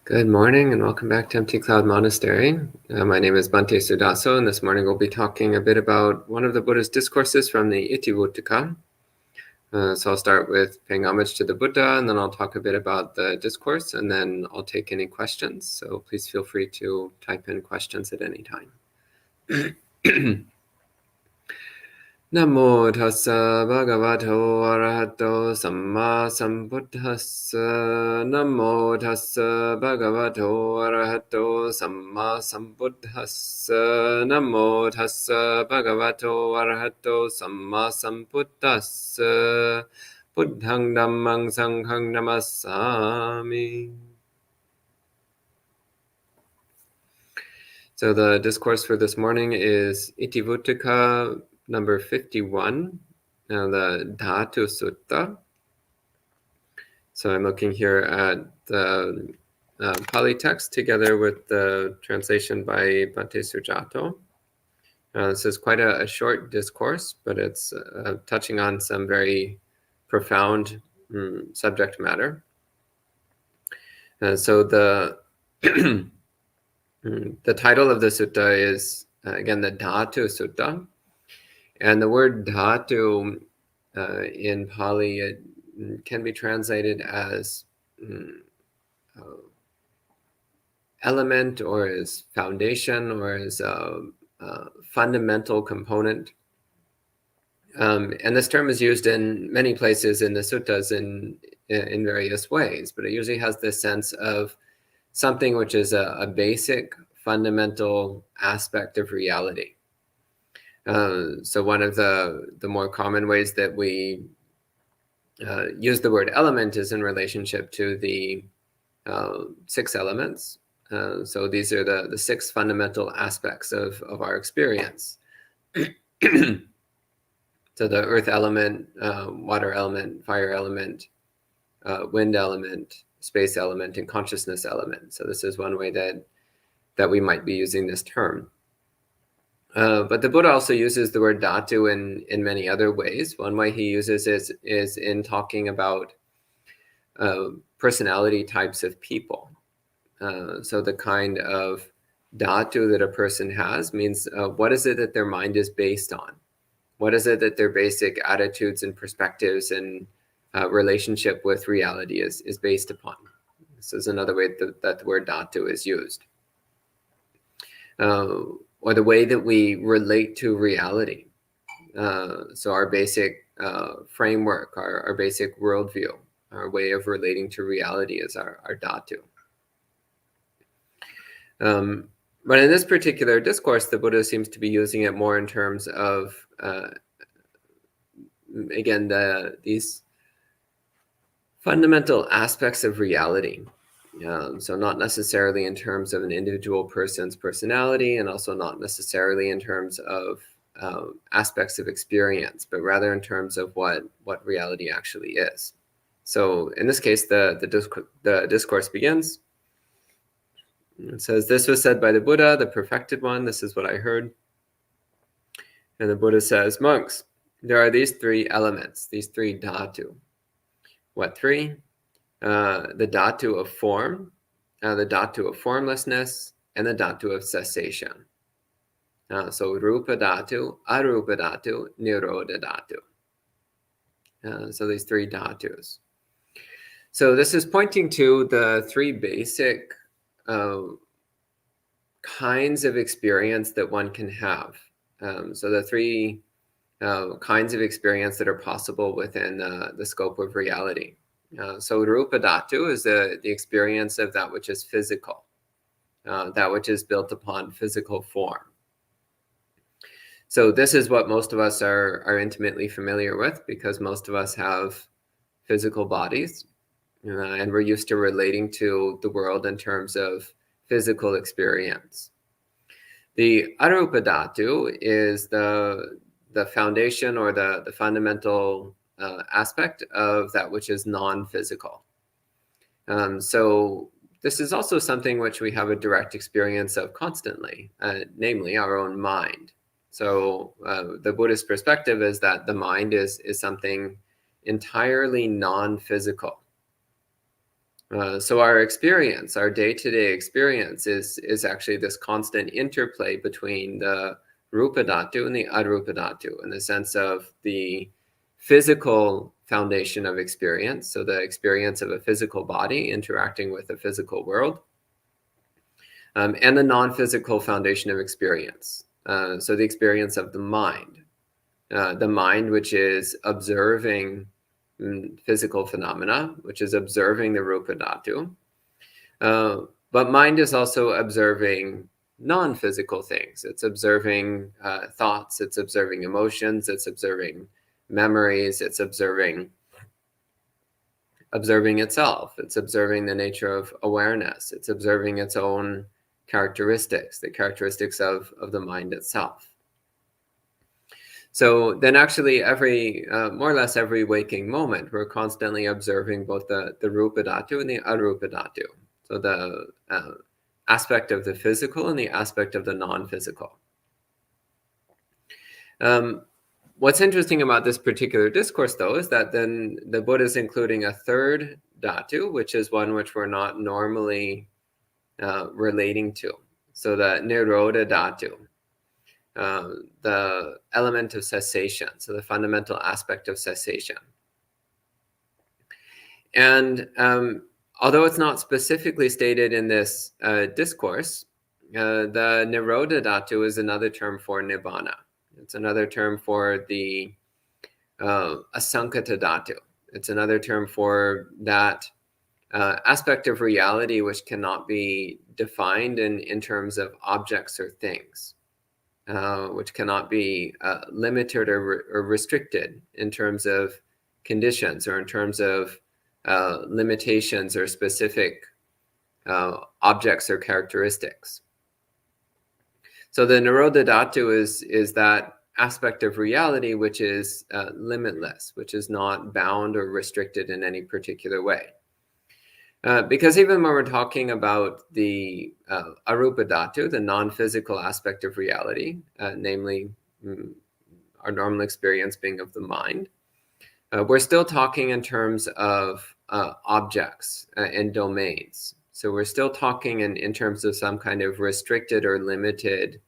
Good morning and welcome back to Empty Cloud Monastery. My name is Bhante Suddhāso, and this morning we'll be talking a bit about one of the Buddha's discourses from the Itivuttaka. So I'll start with paying homage to the Buddha, and then I'll talk a bit about the discourse, and then I'll take any questions. So please feel free to type in questions at any time. Namo tassa bhagavato arahato samma sambuddhassa. Namo tassa bhagavato arahato samma sambuddhassa. Namo tassa bhagavato arahato samma sambuddhassa. Buddhang dhammang sanghang namassami. So the discourse for this morning is Itivuttaka number 51, the Dhatu Sutta. So I'm looking here at the Pali text together with the translation by Bhante Suddhāso. This is quite a short discourse, but it's touching on some very profound subject matter. So the the title of the sutta is, again, the Dhatu Sutta. And the word dhatu in Pali, it can be translated as element, or as foundation, or as a fundamental component. And this term is used in many places in the suttas in various ways, but it usually has this sense of something which is a basic, fundamental aspect of reality. So one of the more common ways that we use the word element is in relationship to the 6 elements. So these are the 6 fundamental aspects of our experience. So the earth element, water element, fire element, wind element, space element, and consciousness element. So this is one way that we might be using this term. But the Buddha also uses the word dhatu in many other ways. One way he uses is in talking about personality types of people. So the kind of dhatu that a person has means what is it that their mind is based on? What is it that their basic attitudes and perspectives and relationship with reality is based upon? This is another way that the word dhatu is used. Or the way that we relate to reality. So our basic framework, our basic worldview, our way of relating to reality is our dhatu. But in this particular discourse, the Buddha seems to be using it more in terms of, again, these fundamental aspects of reality. So not necessarily in terms of an individual person's personality, and also not necessarily in terms of aspects of experience, but rather in terms of what reality actually is. So in this case, the discourse begins. It says, "This was said by the Buddha, the perfected one. This is what I heard." And the Buddha says, "Monks, there are these 3 elements, these 3 dhatu." What 3? The dhatu of form, the dhatu of formlessness, and the dhatu of cessation. So rupa dhatu, arupa dhatu, nirodha dhatu. So these 3 dhatus. So this is pointing to the 3 basic kinds of experience that one can have. So the 3 kinds of experience that are possible within the scope of reality. So rupa dhatu is the experience of that which is physical, that which is built upon physical form. So this is what most of us are intimately familiar with, because most of us have physical bodies, and we're used to relating to the world in terms of physical experience. The arupa dhatu is the foundation, or the fundamental aspect of that which is non-physical. So this is also something which we have a direct experience of constantly, namely our own mind. So the Buddhist perspective is that the mind is something entirely non-physical. So our experience, our day-to-day experience is actually this constant interplay between the rupa dhatu and the arupa dhatu, in the sense of the physical foundation of experience, so the experience of a physical body interacting with the physical world, and the non-physical foundation of experience, so the experience of the mind which is observing physical phenomena, which is observing the rupa dhatu. But mind is also observing non-physical things. It's observing thoughts, it's observing emotions, it's observing memories, it's observing itself, it's observing the nature of awareness, it's observing its own characteristics, the characteristics of the mind itself. So then actually more or less every waking moment, we're constantly observing both the rupa dhatu and the arupa dhatu. So the aspect of the physical and the aspect of the non-physical. What's interesting about this particular discourse, though, is that then the Buddha is including a third dhatu, which is one which we're not normally relating to. So the nirodha dhatu, the element of cessation, so the fundamental aspect of cessation. And although it's not specifically stated in this discourse, the nirodha dhatu is another term for nibbana. It's another term for the asankata dhatu. It's another term for that aspect of reality which cannot be defined in terms of objects or things, which cannot be limited or restricted in terms of conditions or in terms of limitations or specific objects or characteristics. So the nirodha dhatu is that aspect of reality which is limitless, which is not bound or restricted in any particular way. Because even when we're talking about the arupa dhatu, the non-physical aspect of reality, namely our normal experience being of the mind, we're still talking in terms of objects and domains. So we're still talking in terms of some kind of restricted or limited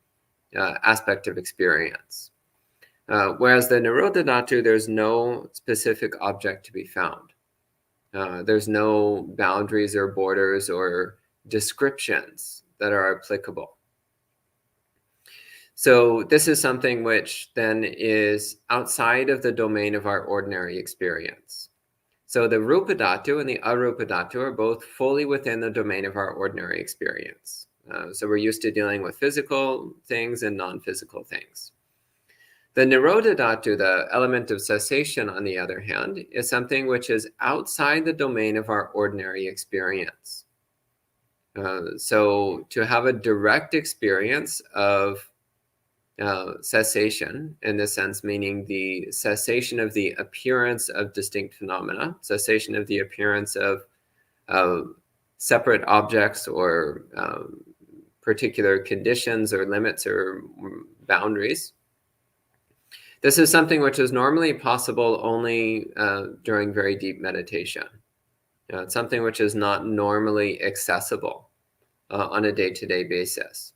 aspect of experience. Whereas the nirodha dhatu, there's no specific object to be found. There's no boundaries or borders or descriptions that are applicable. So this is something which then is outside of the domain of our ordinary experience. So the rupa dhatu and the arupa dhatu are both fully within the domain of our ordinary experience. So we're used to dealing with physical things and non-physical things. The nirodha dhatu, the element of cessation, on the other hand, is something which is outside the domain of our ordinary experience. So to have a direct experience of cessation, in this sense, meaning the cessation of the appearance of distinct phenomena, cessation of the appearance of separate objects or particular conditions or limits or boundaries. This is something which is normally possible only during very deep meditation. It's something which is not normally accessible on a day-to-day basis.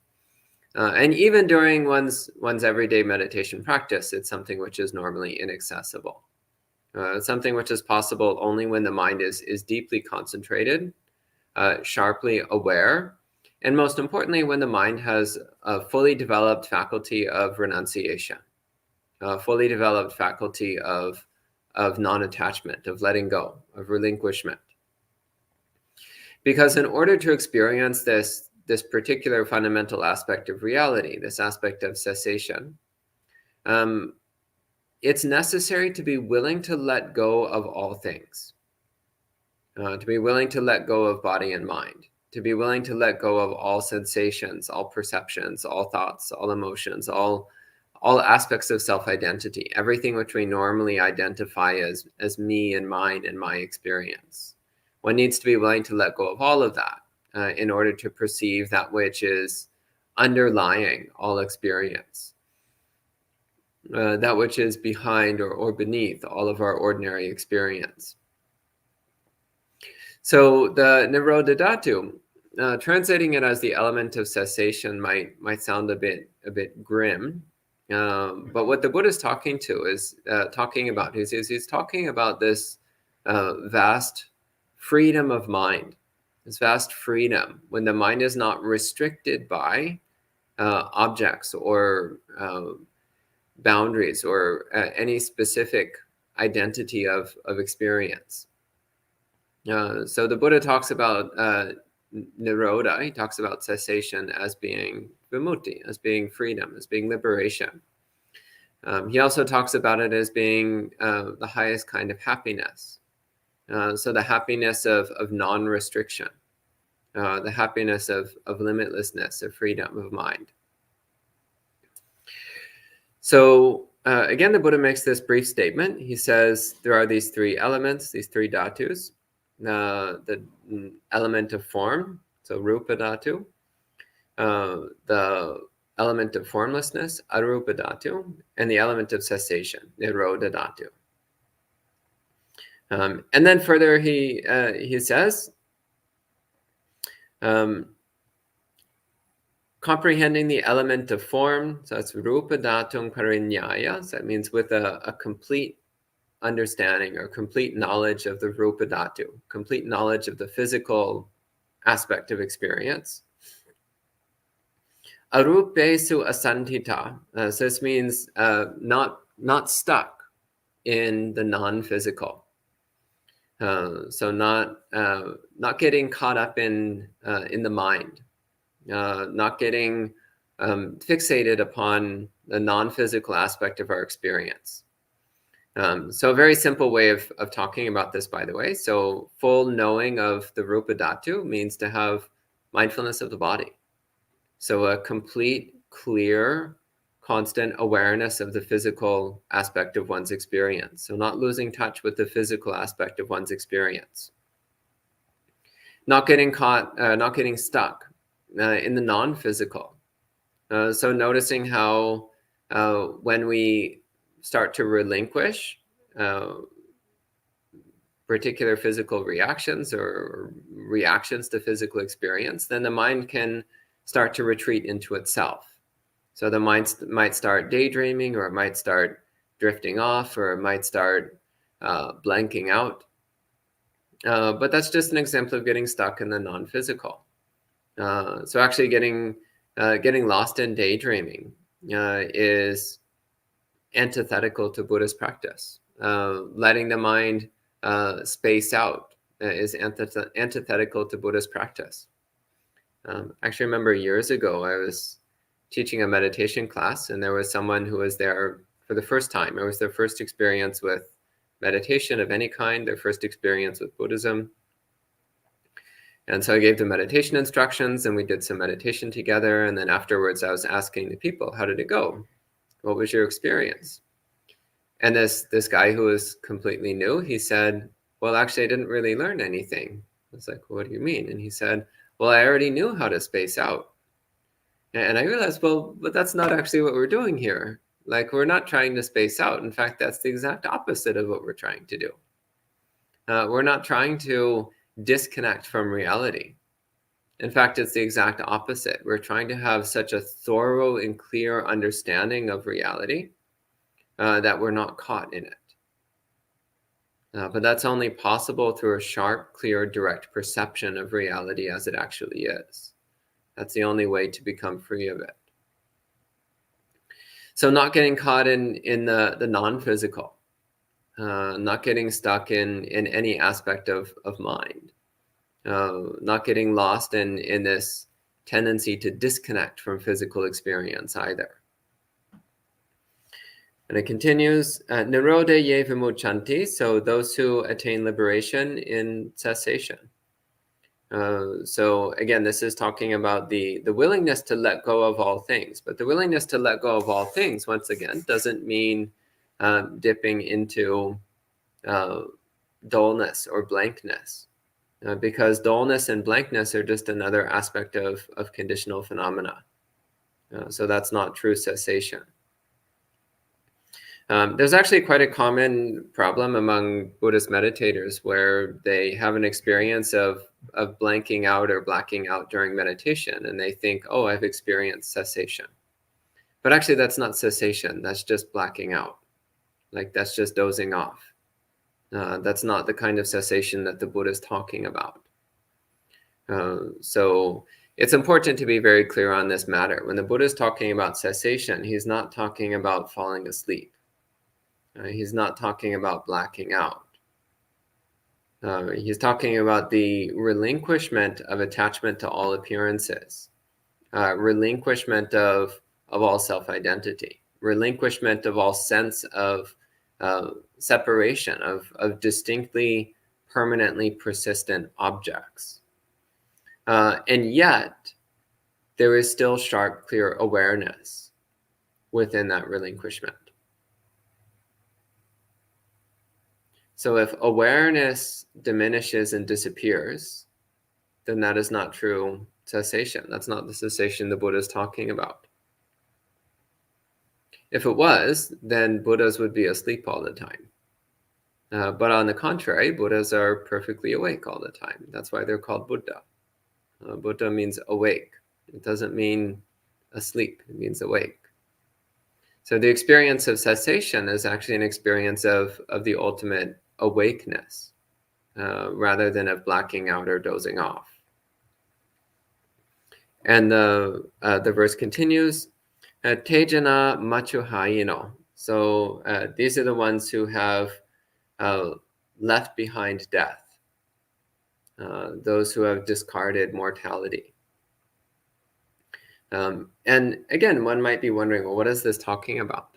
And even during one's everyday meditation practice, it's something which is normally inaccessible. It's something which is possible only when the mind is deeply concentrated, sharply aware, and most importantly, when the mind has a fully developed faculty of renunciation, a fully developed faculty of non-attachment, of letting go, of relinquishment. Because in order to experience this particular fundamental aspect of reality, this aspect of cessation, it's necessary to be willing to let go of all things, to be willing to let go of body and mind, to be willing to let go of all sensations, all perceptions, all thoughts, all emotions, all aspects of self-identity, everything which we normally identify as me and mine and my experience. One needs to be willing to let go of all of that in order to perceive that which is underlying all experience, that which is behind or beneath all of our ordinary experience. So the Nirodha Dhatu, translating it as the element of cessation might sound a bit grim, but what the Buddha is talking about is he's talking about this vast freedom of mind, this vast freedom when the mind is not restricted by objects or boundaries or any specific identity of experience. So the Buddha talks about Nirodha, he talks about cessation as being vimutti, as being freedom, as being liberation. He also talks about it as being the highest kind of happiness. So the happiness of non-restriction, the happiness of limitlessness, of freedom of mind. So again, the Buddha makes this brief statement. He says there are these three elements, these three dhatus. The element of form, so rupa dhatu, the element of formlessness, arupa dhatu, and the element of cessation, nirodha dhatu. And then further, he says, comprehending the element of form, so that's rupa dhatung parinyaya, so that means with a complete understanding or complete knowledge of the rupa dhatu, complete knowledge of the physical aspect of experience. Arupesu asantita, so this means not stuck in the non-physical. So not getting caught up in the mind, not getting fixated upon the non-physical aspect of our experience. So a very simple way of talking about this, by the way. So full knowing of the rupa dhatu means to have mindfulness of the body. So a complete, clear, constant awareness of the physical aspect of one's experience. So not losing touch with the physical aspect of one's experience. Not getting caught, not getting stuck in the non-physical. So noticing how when we start to relinquish particular physical reactions or reactions to physical experience, then the mind can start to retreat into itself. So the mind might start daydreaming, or it might start drifting off, or it might start blanking out. But that's just an example of getting stuck in the non-physical. So actually getting lost in daydreaming is antithetical to Buddhist practice. Letting the mind space out is antithetical to Buddhist practice. Actually, remember years ago, I was teaching a meditation class, and there was someone who was there for the first time. It was their first experience with meditation of any kind, their first experience with Buddhism. And so I gave them meditation instructions, and we did some meditation together. And then afterwards, I was asking the people, how did it go? What was your experience? And this guy who was completely new, he said, well, actually, I didn't really learn anything. I was like, well, what do you mean? And he said, well, I already knew how to space out. And I realized, well, but that's not actually what we're doing here. Like, we're not trying to space out. In fact, that's the exact opposite of what we're trying to do. We're not trying to disconnect from reality. In fact, it's the exact opposite. We're trying to have such a thorough and clear understanding of reality that we're not caught in it. But that's only possible through a sharp, clear, direct perception of reality as it actually is. That's the only way to become free of it. So not getting caught in the non-physical, not getting stuck in any aspect of mind, not getting lost in this tendency to disconnect from physical experience either. And it continues, Nirodha ye vimuchanti, so those who attain liberation in cessation. So again, this is talking about the willingness to let go of all things. But the willingness to let go of all things, once again, doesn't mean dipping into dullness or blankness. Because dullness and blankness are just another aspect of conditional phenomena. So that's not true cessation. There's actually quite a common problem among Buddhist meditators where they have an experience of blanking out or blacking out during meditation, and they think, oh, I've experienced cessation. But actually, that's not cessation. That's just blacking out. Like, that's just dozing off. That's not the kind of cessation that the Buddha is talking about. So it's important to be very clear on this matter. When the Buddha is talking about cessation, he's not talking about falling asleep. He's not talking about blacking out. He's talking about the relinquishment of attachment to all appearances, relinquishment of all self-identity, relinquishment of all sense of separation, of distinctly, permanently persistent objects. And yet, there is still sharp, clear awareness within that relinquishment. So if awareness diminishes and disappears, then that is not true cessation. That's not the cessation the Buddha is talking about. If it was, then Buddhas would be asleep all the time. But on the contrary, Buddhas are perfectly awake all the time. That's why they're called Buddha. Buddha means awake. It doesn't mean asleep. It means awake. So the experience of cessation is actually an experience of the ultimate awakeness, rather than of blacking out or dozing off. And the verse continues, Tejana machuhayino. So these are the ones who have left behind death, those who have discarded mortality. And again, one might be wondering, well, what is this talking about?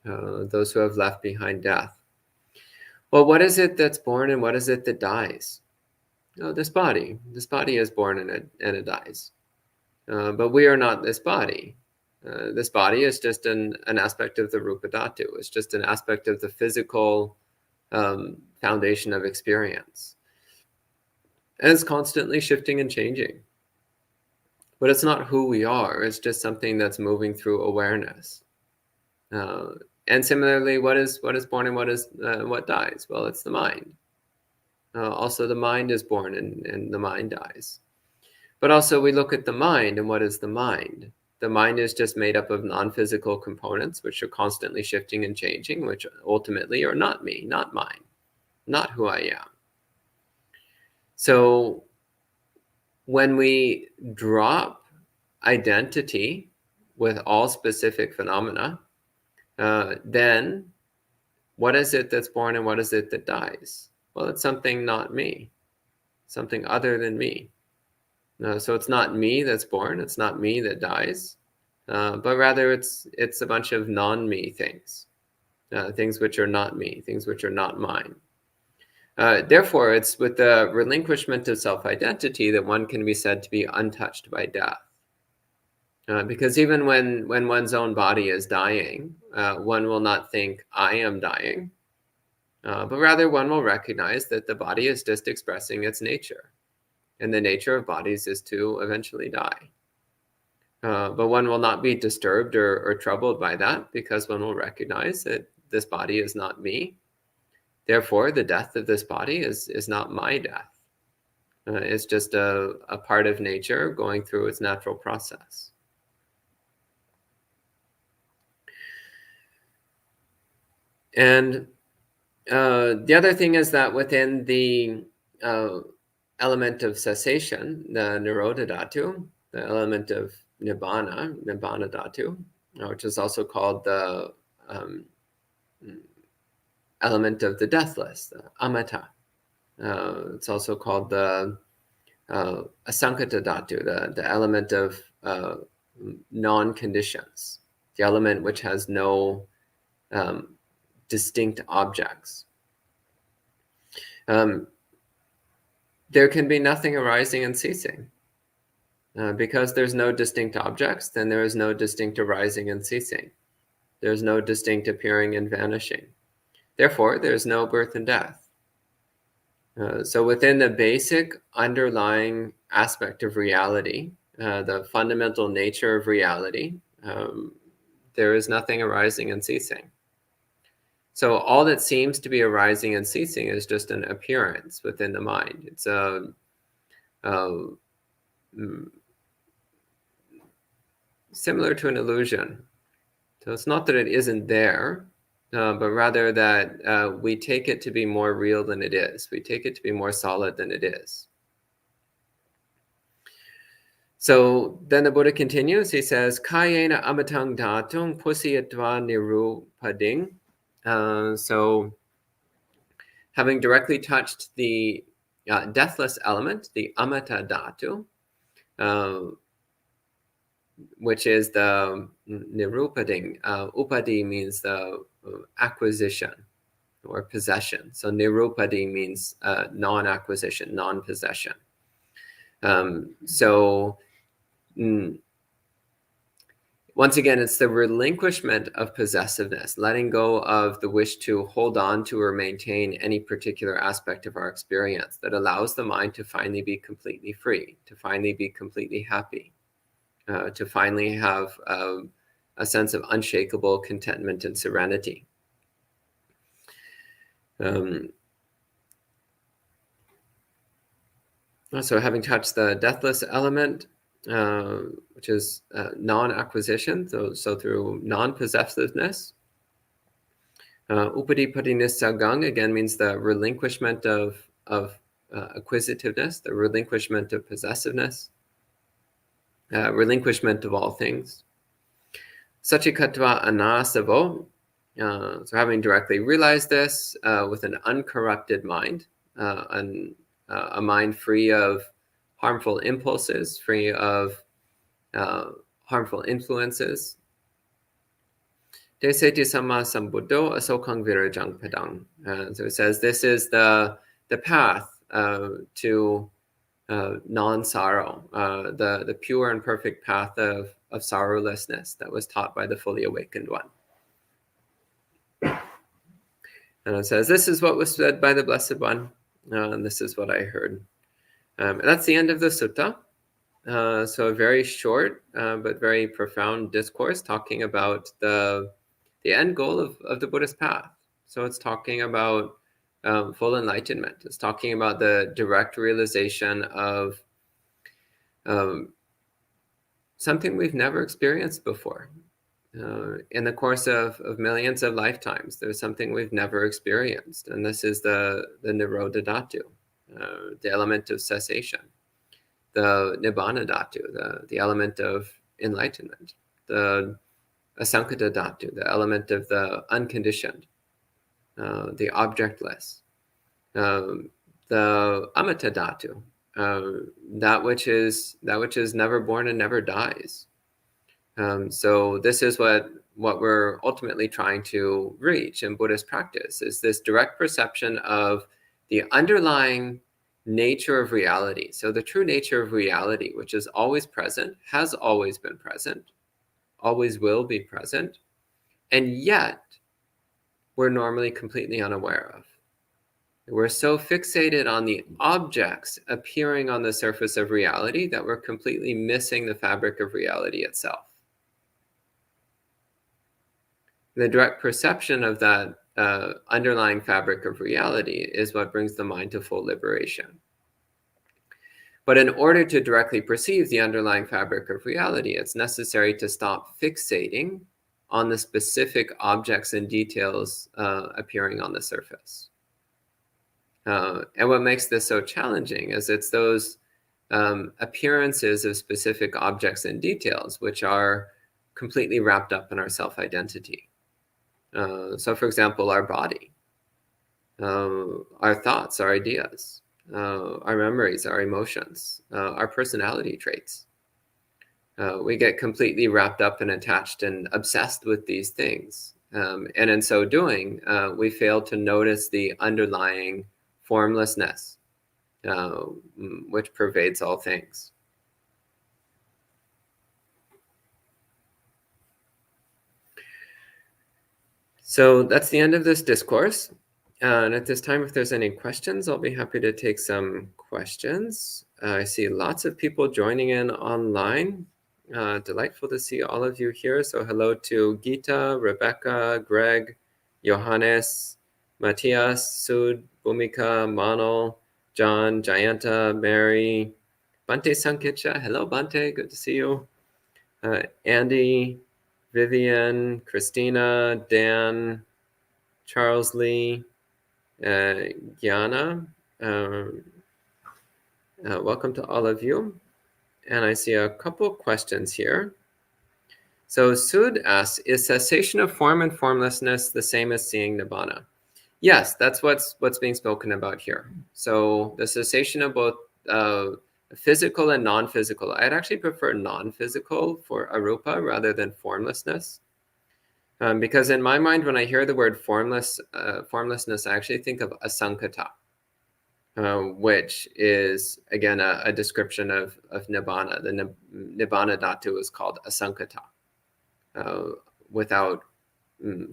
Those who have left behind death. Well, what is it that's born and what is it that dies? This body. This body is born and it dies. But we are not this body. This body is just an aspect of the Rupa Dhatu. It's just an aspect of the physical foundation of experience. And it's constantly shifting and changing. But it's not who we are. It's just something that's moving through awareness. And similarly, what is born and what dies? Well, it's the mind. Also, the mind is born and the mind dies. But also, we look at the mind, and what is the mind? The mind is just made up of non-physical components, which are constantly shifting and changing, which ultimately are not me, not mine, not who I am. So when we drop identity with all specific phenomena, then what is it that's born and what is it that dies? Well, it's something not me, something other than me. So it's not me that's born, it's not me that dies, but rather it's a bunch of non-me things, things which are not me, things which are not mine. Therefore, it's with the relinquishment of self-identity that one can be said to be untouched by death. Because even when one's own body is dying, one will not think, I am dying, but rather one will recognize that the body is just expressing its nature. And the nature of bodies is to eventually die. But one will not be disturbed or troubled by that, because one will recognize that this body is not me. Therefore, the death of this body is not my death. It's just a part of nature going through its natural process. And the other thing is that within the element of cessation, the Nirodha Dhatu, the element of Nibbana Dhatu, which is also called the element of the deathless, the Amata. It's also called the Asankata Dhatu, the element of non-conditions, the element which has no distinct objects. There can be nothing arising and ceasing. Because there's no distinct objects, then there is no distinct arising and ceasing. There's no distinct appearing and vanishing. Therefore, there's no birth and death. So within the basic underlying aspect of reality, the fundamental nature of reality, there is nothing arising and ceasing. So all that seems to be arising and ceasing is just an appearance within the mind. It's similar to an illusion. So it's not that it isn't there, but rather that we take it to be more real than it is. We take it to be more solid than it is. So then the Buddha continues. He says, Kayena amatang datung pusiyatva nirupading. So having directly touched the deathless element, the amata dhatu, which is the nirupading. Upadi means the acquisition or possession. So nirupadi means non-acquisition, non-possession. Once again, it's the relinquishment of possessiveness, letting go of the wish to hold on to or maintain any particular aspect of our experience that allows the mind to finally be completely free, to finally be completely happy, to finally have a sense of unshakable contentment and serenity. So having touched the deathless element, which is non-acquisition, so through non-possessiveness. Upadipadinisagang again means the relinquishment of acquisitiveness, the relinquishment of possessiveness, relinquishment of all things. Sachikatva anasavo, so having directly realized this with an uncorrupted mind, a mind free of harmful impulses, free of harmful influences. Deseti sama sambuddho asokang virajang padang. So it says this is the path to non-sorrow, the pure and perfect path of sorrowlessness that was taught by the fully awakened one. And it says, this is what was said by the Blessed One, and this is what I heard. And that's the end of the sutta. So a very short but very profound discourse talking about the end goal of the Buddhist path. So it's talking about full enlightenment. It's talking about the direct realization of something we've never experienced before. In the course of millions of lifetimes, there's something we've never experienced. And this is the Nirodha Dhatu, the element of cessation, the Nibbana Dhatu, the element of enlightenment, the Asankata Dhatu, the element of the unconditioned, the objectless, the Amata Dhatu, that which is never born and never dies. So this is what we're ultimately trying to reach in Buddhist practice, is this direct perception of the underlying nature of reality. So the true nature of reality, which is always present, has always been present, always will be present, and yet we're normally completely unaware of. We're so fixated on the objects appearing on the surface of reality that we're completely missing the fabric of reality itself. The direct perception of that underlying fabric of reality is what brings the mind to full liberation. But in order to directly perceive the underlying fabric of reality, it's necessary to stop fixating on the specific objects and details appearing on the surface. And what makes this so challenging is it's those appearances of specific objects and details which are completely wrapped up in our self-identity. So for example, our body, our thoughts, our ideas, our memories, our emotions, our personality traits. We get completely wrapped up and attached and obsessed with these things. And in so doing, we fail to notice the underlying formlessness, which pervades all things. So that's the end of this discourse. And at this time, if there's any questions, I'll be happy to take some questions. I see lots of people joining in online. Delightful to see all of you here. So hello to Gita, Rebecca, Greg, Johannes, Matthias, Sud, Bhumika, Manal, John, Jayanta, Mary, Bhante Sankicha. Hello, Bhante. Good to see you. Andy, Vivian, Christina, Dan, Charles Lee, Gianna. Welcome to all of you. And I see a couple questions here. So Sud asks, is cessation of form and formlessness the same as seeing nibbana? Yes, that's what's being spoken about here. So the cessation of both physical and non-physical. I'd actually prefer non-physical for arupa rather than formlessness. Because in my mind, when I hear the word formlessness, I actually think of asankata, which is, again, a description of nibbana. The nibbana dhatu is called asankata, without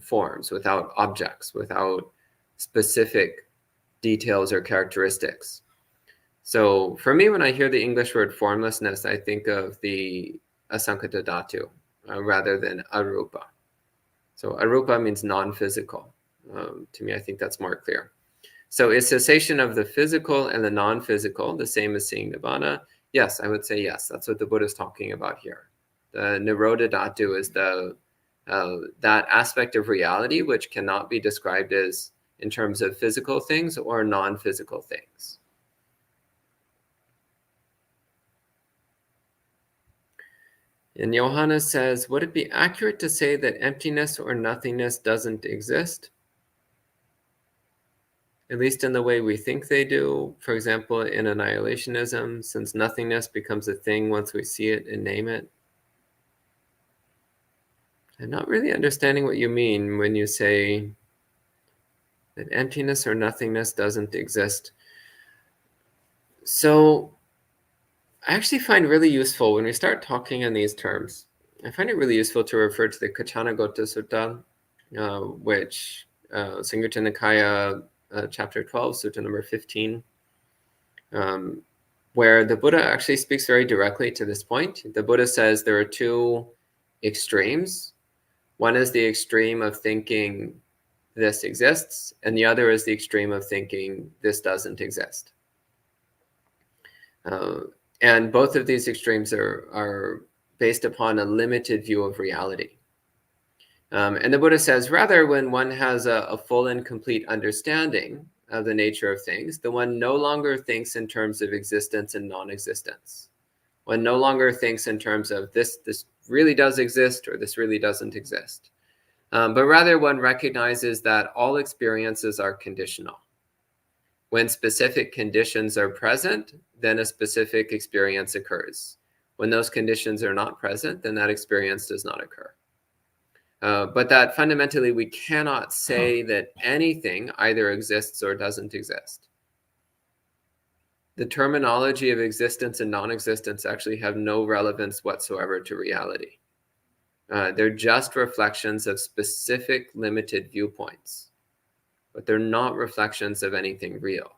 forms, without objects, without specific details or characteristics. So for me, when I hear the English word formlessness, I think of the asankata dhatu rather than arupa. So arupa means non-physical. To me, I think that's more clear. So is cessation of the physical and the non-physical the same as seeing nibbana? Yes, I would say yes. That's what the Buddha is talking about here. The nirodha dhatu is that aspect of reality which cannot be described as in terms of physical things or non-physical things. And Johannes says, would it be accurate to say that emptiness or nothingness doesn't exist? At least in the way we think they do. For example, in annihilationism, since nothingness becomes a thing once we see it and name it. I'm not really understanding what you mean when you say that emptiness or nothingness doesn't exist. So I actually find really useful when we start talking in these terms. I find it really useful to refer to the Kachanagota Sutta, which Samyutta Nikaya, chapter 12, sutta number 15, where the Buddha actually speaks very directly to this point. The Buddha says there are two extremes. One is the extreme of thinking this exists, and the other is the extreme of thinking this doesn't exist. And both of these extremes are based upon a limited view of reality. And the Buddha says, rather, when one has a full and complete understanding of the nature of things, the one no longer thinks in terms of existence and non-existence. One no longer thinks in terms of this really does exist or this really doesn't exist. But rather, one recognizes that all experiences are conditional. When specific conditions are present, then a specific experience occurs. When those conditions are not present, then that experience does not occur. But that fundamentally we cannot say that anything either exists or doesn't exist. The terminology of existence and non-existence actually have no relevance whatsoever to reality. They're just reflections of specific limited viewpoints, but they're not reflections of anything real.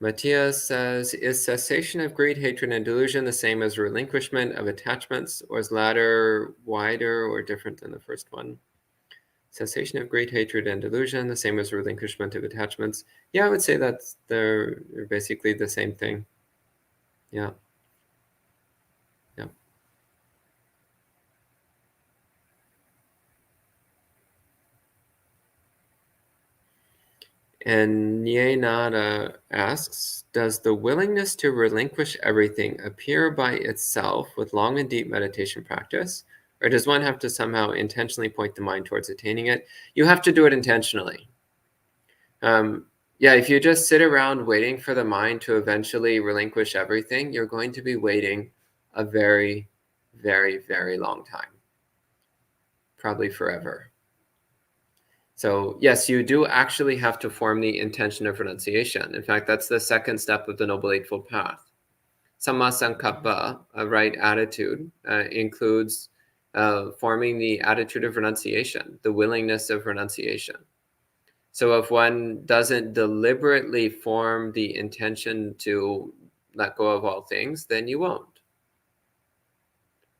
Matthias says, is cessation of greed, hatred, and delusion the same as relinquishment of attachments, or is latter wider or different than the first one? Cessation of greed, hatred, and delusion, the same as relinquishment of attachments. Yeah, I would say that they're basically the same thing. Yeah. Yeah. And Nyenada asks, does the willingness to relinquish everything appear by itself with long and deep meditation practice? Or does one have to somehow intentionally point the mind towards attaining it? You have to do it intentionally. Yeah, if you just sit around waiting for the mind to eventually relinquish everything, you're going to be waiting a very, very, very long time. Probably forever. So yes, you do actually have to form the intention of renunciation. In fact, that's the second step of the Noble Eightfold Path. Samma sankappa, a right attitude, includes forming the attitude of renunciation, the willingness of renunciation. So if one doesn't deliberately form the intention to let go of all things, then you won't.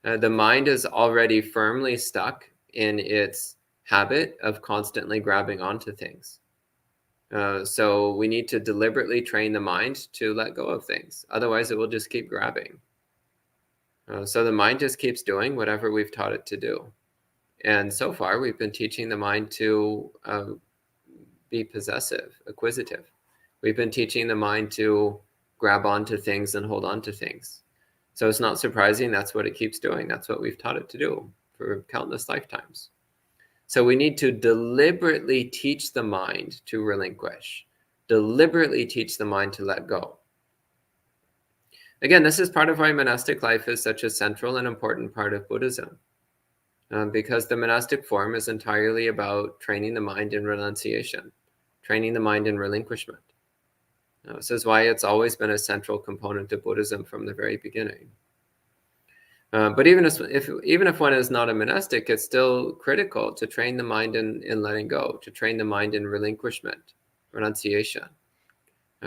The mind is already firmly stuck in its habit of constantly grabbing onto things. So we need to deliberately train the mind to let go of things. Otherwise, it will just keep grabbing. So the mind just keeps doing whatever we've taught it to do. And so far, we've been teaching the mind to be possessive, acquisitive. We've been teaching the mind to grab onto things and hold on to things. So it's not surprising that's what it keeps doing. That's what we've taught it to do for countless lifetimes. So we need to deliberately teach the mind to relinquish, deliberately teach the mind to let go. Again, this is part of why monastic life is such a central and important part of Buddhism, because the monastic form is entirely about training the mind in renunciation, training the mind in relinquishment. This is why it's always been a central component of Buddhism from the very beginning. But even if one is not a monastic, it's still critical to train the mind in letting go, to train the mind in relinquishment, renunciation,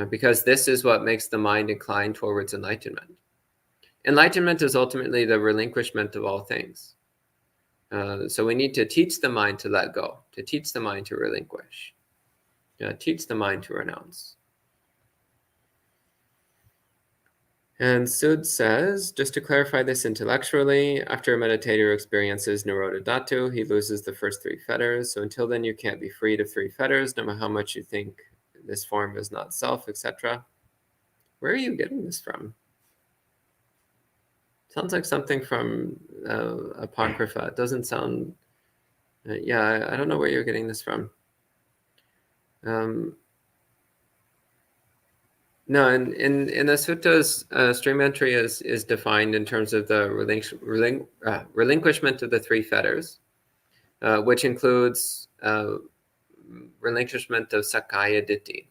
because this is what makes the mind incline towards enlightenment. Enlightenment is ultimately the relinquishment of all things. So we need to teach the mind to let go, to teach the mind to relinquish, teach the mind to renounce. And Sud says, just to clarify this intellectually, after a meditator experiences Nirodha Dhatu, he loses the first three fetters. So until then, you can't be freed of three fetters, no matter how much you think this form is not self, etc. Where are you getting this from? Sounds like something from Apocrypha. It doesn't sound... I don't know where you're getting this from. No, in the suttas, stream entry is defined in terms of the relinquishment of the three fetters, which includes relinquishment of Sakkaya Ditthi,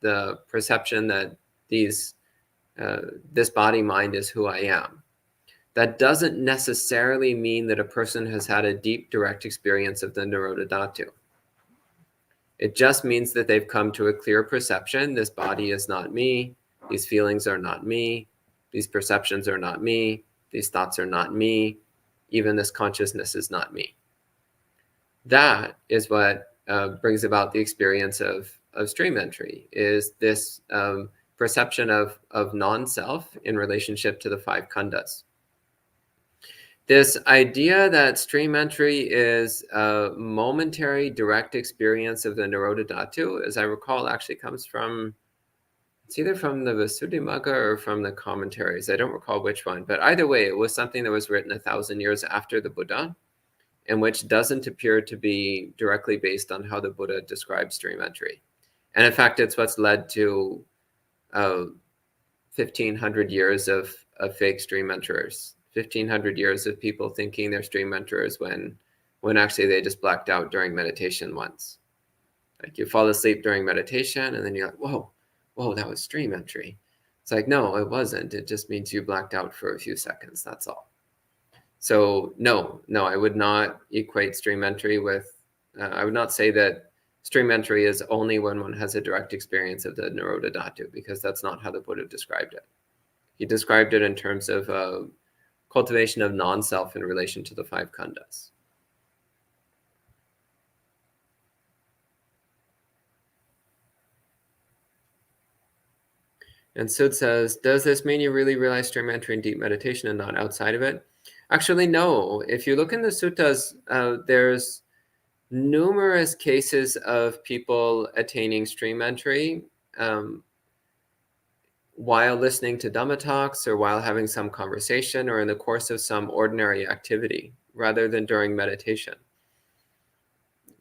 the perception that this body mind is who I am. That doesn't necessarily mean that a person has had a deep, direct experience of the Nirodha Dhatu. It just means that they've come to a clear perception. This body is not me. These feelings are not me. These perceptions are not me. These thoughts are not me. Even this consciousness is not me. That is what brings about the experience of stream entry, is this perception of non-self in relationship to the five khandhas. This idea that stream entry is a momentary direct experience of the Nirodha Dhatu, as I recall, actually comes from, it's either from the Visuddhimagga or from the commentaries. I don't recall which one, but either way, it was something that was written 1,000 years after the Buddha, and which doesn't appear to be directly based on how the Buddha described stream entry. And in fact, it's what's led to 1,500 years of fake stream enterers. 1,500 years of people thinking they're stream enterers when actually they just blacked out during meditation once. Like you fall asleep during meditation and then you're like, whoa, that was stream entry. It's like, no, it wasn't. It just means you blacked out for a few seconds. That's all. So no, I would not equate stream entry with, I would not say that stream entry is only when one has a direct experience of the Nirodha Dhatu, because that's not how the Buddha described it. He described it in terms of cultivation of non-self in relation to the five khandhas. And Sud says, does this mean you really realize stream entry in deep meditation and not outside of it? Actually, no. If you look in the suttas, there's numerous cases of people attaining stream entry while listening to Dhamma talks or while having some conversation or in the course of some ordinary activity rather than during meditation.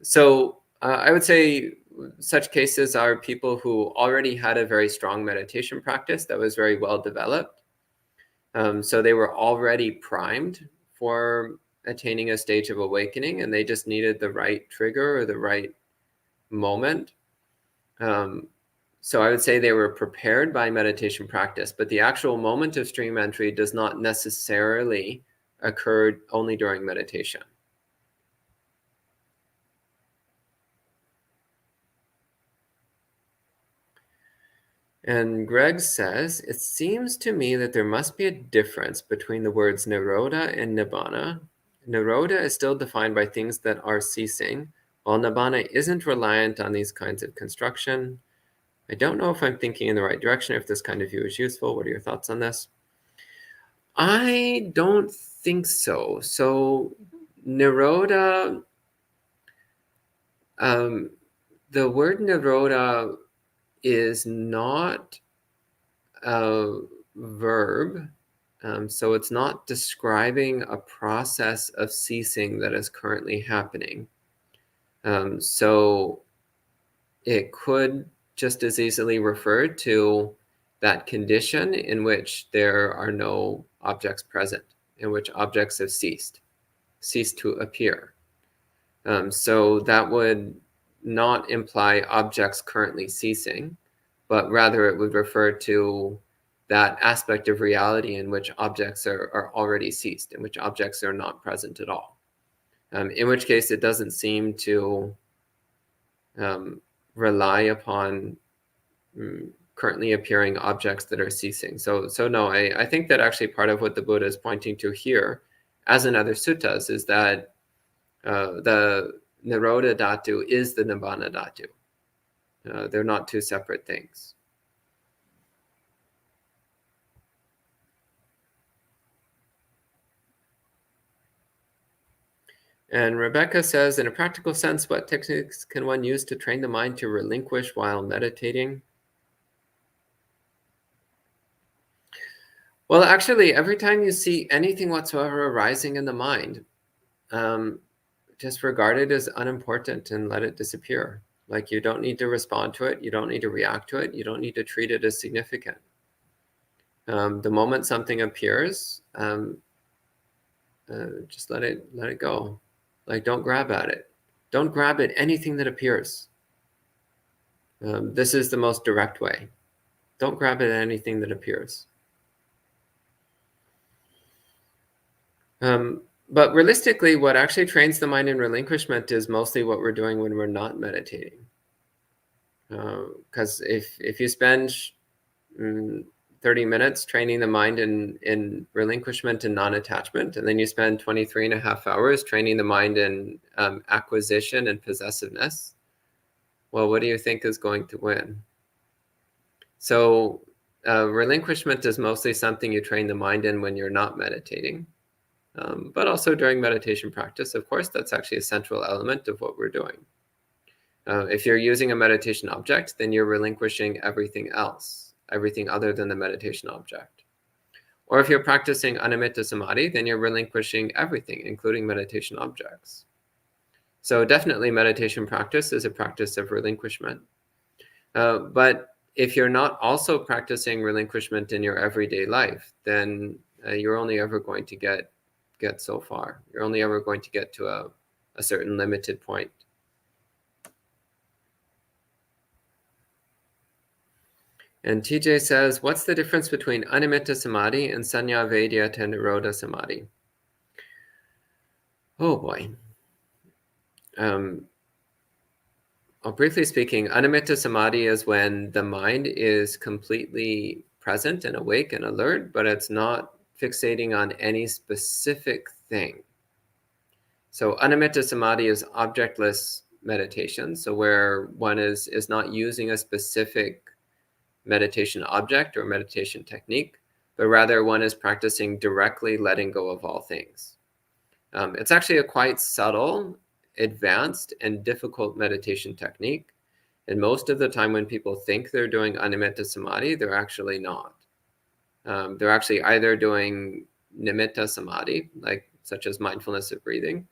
So I would say such cases are people who already had a very strong meditation practice that was very well developed. So they were already primed for attaining a stage of awakening, and they just needed the right trigger or the right moment. So I would say they were prepared by meditation practice, but the actual moment of stream entry does not necessarily occur only during meditation. And Greg says, it seems to me that there must be a difference between the words nirodha and nibbana. Nirodha is still defined by things that are ceasing, while nibbana isn't reliant on these kinds of construction. I don't know if I'm thinking in the right direction, if this kind of view is useful. What are your thoughts on this? I don't think so. So nirodha, the word nirodha is not a verb. So it's not describing a process of ceasing that is currently happening. So it could just as easily refer to that condition in which there are no objects present, in which objects have ceased to appear. So that would not imply objects currently ceasing, but rather it would refer to that aspect of reality in which objects are already ceased, in which objects are not present at all. In which case it doesn't seem to rely upon currently appearing objects that are ceasing. So no, I think that actually part of what the Buddha is pointing to here, as in other suttas, is that the Nirodha Dhatu is the Nibbana Dhatu. They're not two separate things. And Rebecca says, in a practical sense, what techniques can one use to train the mind to relinquish while meditating? Well, actually, every time you see anything whatsoever arising in the mind, just regard it as unimportant and let it disappear. Like, you don't need to respond to it. You don't need to react to it. You don't need to treat it as significant. The moment something appears, just let it go. Like, don't grab at it. Don't grab at anything that appears. This is the most direct way. Don't grab at anything that appears. But realistically, what actually trains the mind in relinquishment is mostly what we're doing when we're not meditating. Because if you spend 30 minutes training the mind in relinquishment and non-attachment, and then you spend 23 and a half hours training the mind in acquisition and possessiveness, well, what do you think is going to win? So relinquishment is mostly something you train the mind in when you're not meditating. But also during meditation practice, of course, that's actually a central element of what we're doing. If you're using a meditation object, then you're relinquishing everything else, everything other than the meditation object. Or if you're practicing animitta samadhi, then you're relinquishing everything, including meditation objects. So definitely meditation practice is a practice of relinquishment. But if you're not also practicing relinquishment in your everyday life, then you're only ever going to get so far. You're only ever going to get to a certain limited point. And TJ says, what's the difference between animitta samadhi and sanya vedyata nirodha samadhi? Oh boy. Well, briefly speaking, animitta samadhi is when the mind is completely present and awake and alert, but it's not fixating on any specific thing. So animitta samadhi is objectless meditation. So where one is not using a specific meditation object or meditation technique, but rather one is practicing directly letting go of all things. It's actually a quite subtle, advanced, and difficult meditation technique. And most of the time when people think they're doing animitta samadhi, they're actually not. They're actually either doing nimitta samadhi, like such as mindfulness of breathing,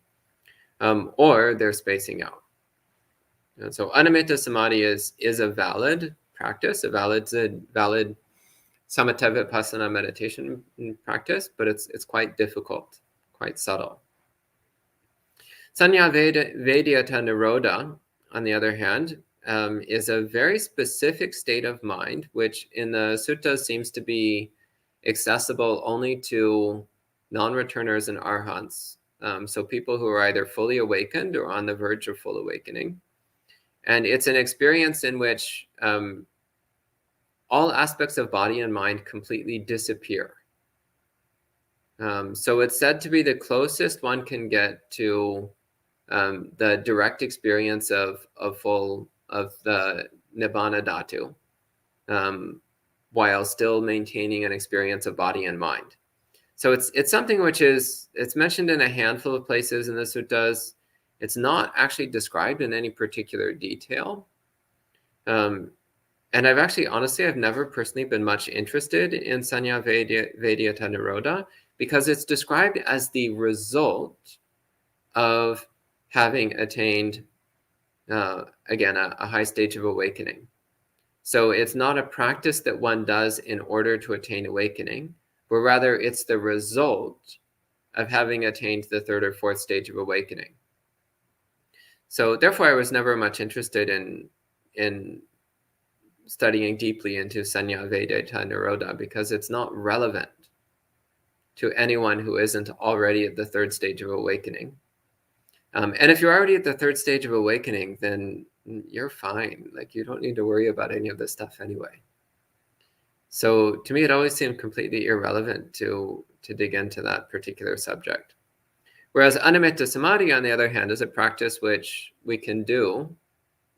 or they're spacing out. And so animitta samadhi is a valid practice, a valid samatha vipassana meditation practice, but it's quite difficult, quite subtle. Sanya vedyata nirodha, on the other hand, is a very specific state of mind, which in the suttas seems to be accessible only to non-returners and arhants. So people who are either fully awakened or on the verge of full awakening. And it's an experience in which all aspects of body and mind completely disappear. So it's said to be the closest one can get to the direct experience of the Nibbana Dhatu, while still maintaining an experience of body and mind. So it's something which it's mentioned in a handful of places in the suttas. It's not actually described in any particular detail. And I've never personally been much interested in Sanya Vedyata Nirodha, because it's described as the result of having attained, again, a high stage of awakening. So it's not a practice that one does in order to attain awakening, but rather it's the result of having attained the third or fourth stage of awakening. So therefore, I was never much interested in studying deeply into Sanya Vedyata Nirodha, because it's not relevant to anyone who isn't already at the third stage of awakening. And if you're already at the third stage of awakening, then you're fine. Like, you don't need to worry about any of this stuff anyway. So to me, it always seemed completely irrelevant to dig into that particular subject. Whereas Animitta Samadhi, on the other hand, is a practice which we can do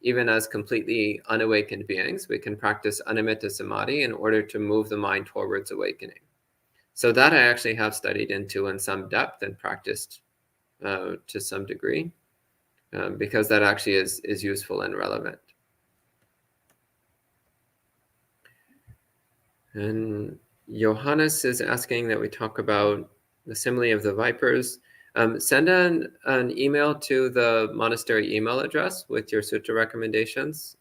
even as completely unawakened beings. We can practice Animitta Samadhi in order to move the mind towards awakening. So that I actually have studied into in some depth and practiced to some degree, because that actually is useful and relevant. And Johannes is asking that we talk about the simile of the vipers. Send an email to the monastery email address with your sutta recommendations,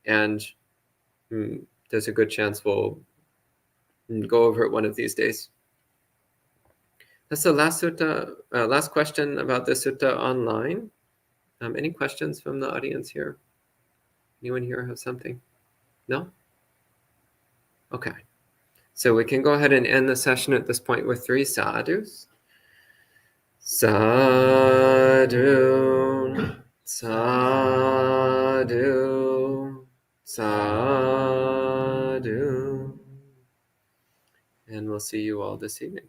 and there's a good chance we'll go over it one of these days. That's the last sutta, last question about the sutta online. Any questions from the audience here? Anyone here have something? No? Okay. So we can go ahead and end the session at this point with 3 sadhus. Sadhu, sadhu, sadhu. And we'll see you all this evening.